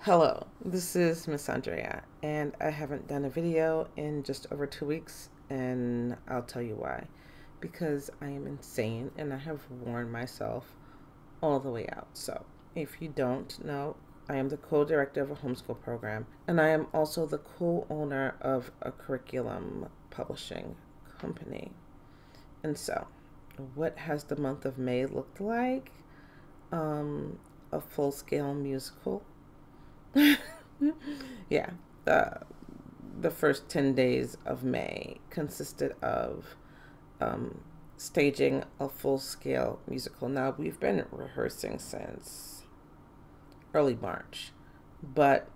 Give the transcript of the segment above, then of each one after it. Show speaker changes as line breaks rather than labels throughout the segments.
Hello, this is Miss Andrea, and I haven't done a video in just over 2 weeks, and I'll tell you why. Because I am insane and I have worn myself all the way out. So, if you don't know, I am the co-director of a homeschool program, and I am also the co-owner of a curriculum publishing company. And so, what has the month of May looked like? A full-scale musical. Yeah, the first 10 days of May consisted of staging a full-scale musical. Now, we've been rehearsing since early March, but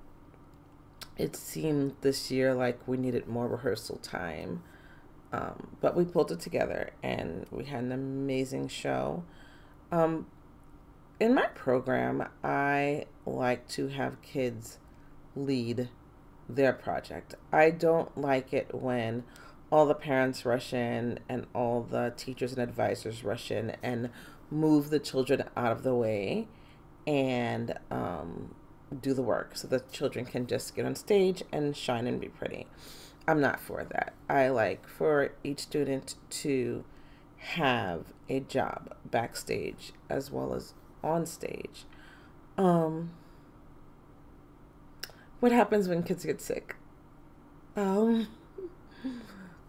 it seemed this year like we needed more rehearsal time. But we pulled it together and we had an amazing show. Um, in my program, I like to have kids lead their project. I don't like it when all the parents rush in and all the teachers and advisors rush in and move the children out of the way and do the work so the children can just get on stage and shine and be pretty. I'm not for that. I like for each student to have a job backstage as well as on stage. Um, what happens when kids get sick? Um,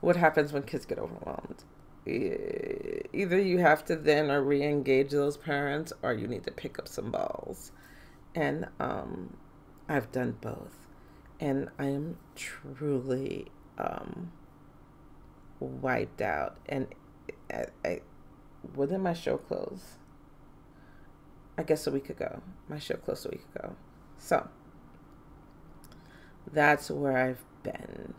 what happens when kids get overwhelmed? Either you have to then or re-engage those parents, or you need to pick up some balls. And I've done both, and I am truly wiped out. And when did my show close? I guess a week ago. My show closed a week ago. So that's where I've been.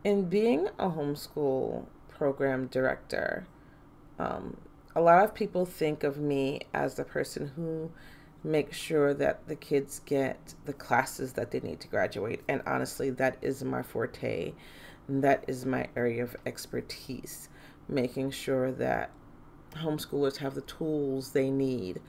In being a homeschool program director, a lot of people think of me as the person who makes sure that the kids get the classes that they need to graduate. And honestly, that is my forte. That is my area of expertise, making sure that homeschoolers have the tools they need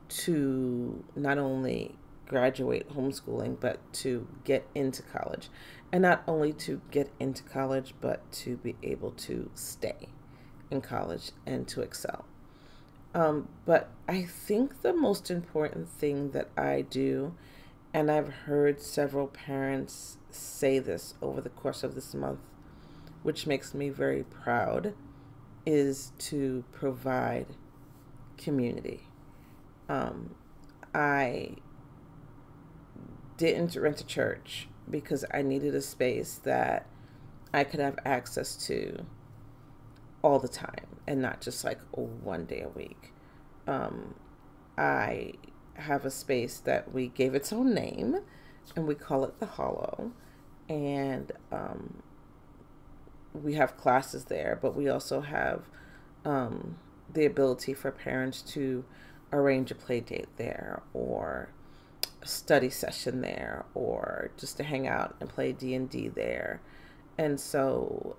to not only graduate homeschooling, but to get into college. And not only to get into college, but to be able to stay in college and to excel. But I think the most important thing that I do, and I've heard several parents say this over the course of this month, which makes me very proud, is to provide community. I didn't rent a church because I needed a space that I could have access to all the time and not just like one day a week. I have a space that we gave its own name and we call it the Hollow. And we have classes there, but we also have the ability for parents to arrange a play date there, or a study session there, or just to hang out and play D&D there. And so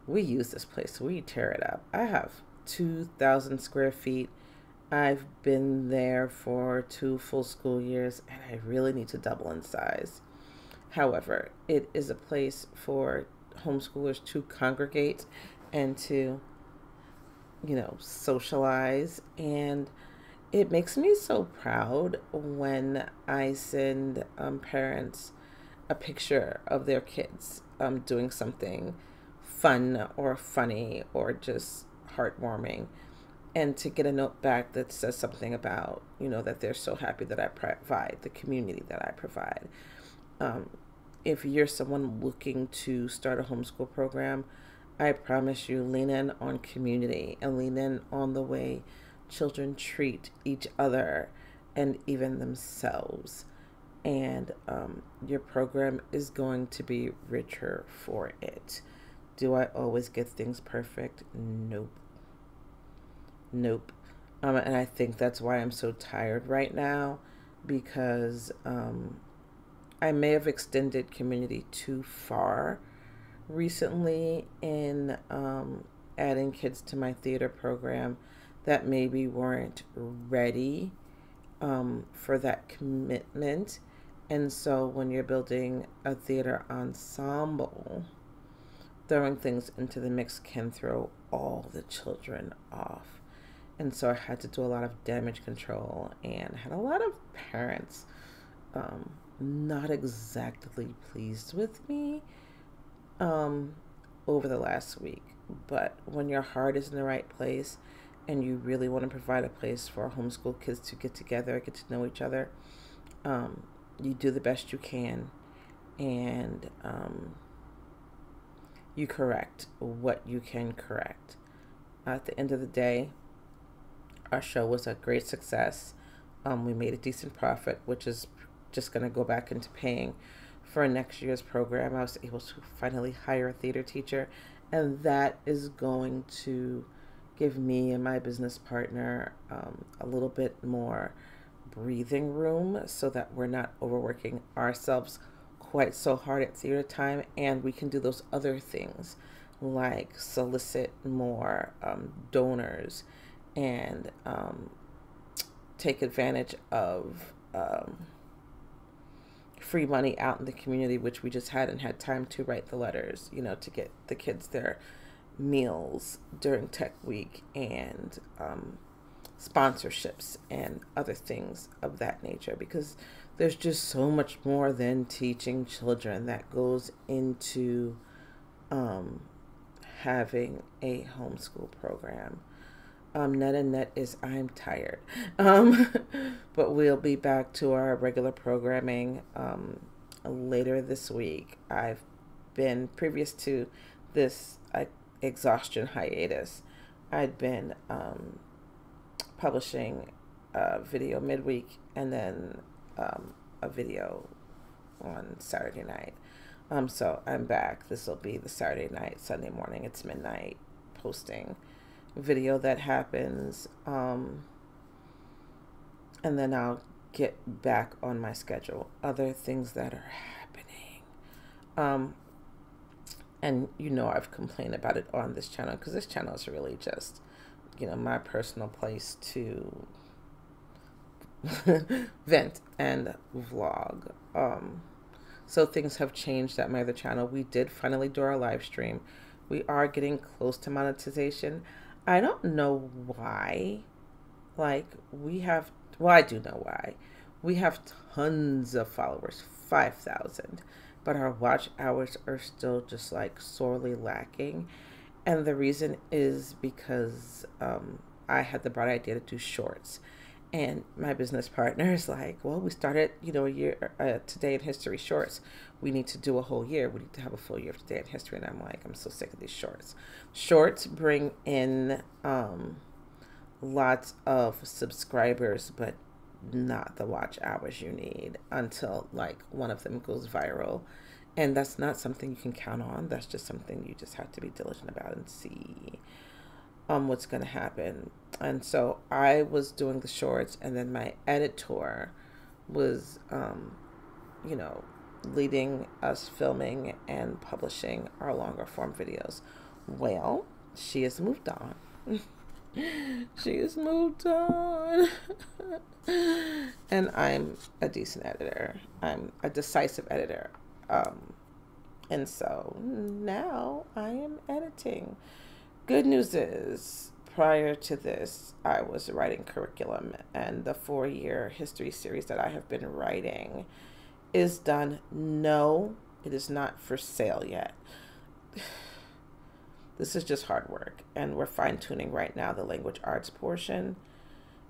we use this place. We tear it up. I have 2,000 square feet. I've been there for 2 full school years, and I really need to double in size. However, it is a place for homeschoolers to congregate and to, socialize. And it makes me so proud when I send parents a picture of their kids doing something fun or funny or just heartwarming, and to get a note back that says something about, that they're so happy that I provide the community that I provide. If you're someone looking to start a homeschool program, I promise you, lean in on community and lean in on the way children treat each other and even themselves. And your program is going to be richer for it. Do I always get things perfect? Nope. Nope. And I think that's why I'm so tired right now, because I may have extended community too far recently in adding kids to my theater program that maybe weren't ready for that commitment. And so when you're building a theater ensemble, throwing things into the mix can throw all the children off. And so I had to do a lot of damage control and had a lot of parents not exactly pleased with me over the last week. But when your heart is in the right place and you really want to provide a place for homeschool kids to get together, get to know each other, you do the best you can, and you correct what you can correct. At the end of the day, our show was a great success. We made a decent profit, which is just going to go back into paying for next year's program. I was able to finally hire a theater teacher, and that is going to give me and my business partner a little bit more breathing room so that we're not overworking ourselves quite so hard at theater time, and we can do those other things like solicit more donors and take advantage of free money out in the community, which we just hadn't had time to write the letters, to get the kids their meals during Tech Week, and sponsorships and other things of that nature, because there's just so much more than teaching children that goes into having a homeschool program. Net is I'm tired. But we'll be back to our regular programming later this week. I've been, previous to this exhaustion hiatus, I'd been publishing a video midweek and then a video on Saturday night. So I'm back. This will be the Saturday night, Sunday morning. It's midnight posting video that happens. And then I'll get back on my schedule. Other things that are happening. And I've complained about it on this channel because this channel is really just, my personal place to vent and vlog. So things have changed at my other channel. We did finally do our live stream. We are getting close to monetization. I don't know why. I do know why. We have tons of followers, 5,000, but our watch hours are still just sorely lacking. And the reason is because I had the bright idea to do shorts. And my business partner is like, well, we started, a year, Today in History shorts. We need to do a whole year. We need to have a full year of Today in History. And I'm like, I'm so sick of these shorts. Shorts bring in lots of subscribers, but not the watch hours you need until one of them goes viral. And that's not something you can count on. That's just something you just have to be diligent about and see what's going to happen. And so I was doing the shorts, and then my editor was, leading us filming and publishing our longer form videos. Well, she has moved on. She has moved on. And I'm a decent editor. I'm a decisive editor. And so now I am editing. Good news is, prior to this, I was writing curriculum, and the 4-year history series that I have been writing is done. No, it is not for sale yet. This is just hard work, and we're fine-tuning right now the language arts portion,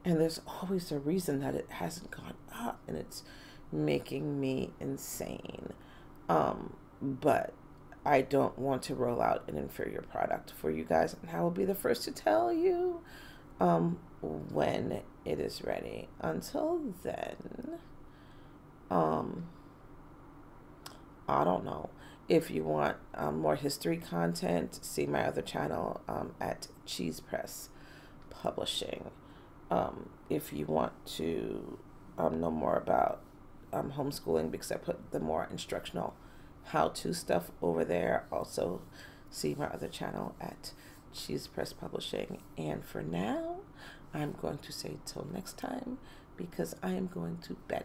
and there's always a reason that it hasn't gone up, and it's making me insane. But I don't want to roll out an inferior product for you guys, and I will be the first to tell you when it is ready. Until then, I don't know. If you want more history content, see my other channel at Cheese Press Publishing. If you want to know more about homeschooling, because I put the more instructional how-to stuff over there, also see my other channel at Cheese Press Publishing. And for now, I'm going to say till next time because I am going to bed.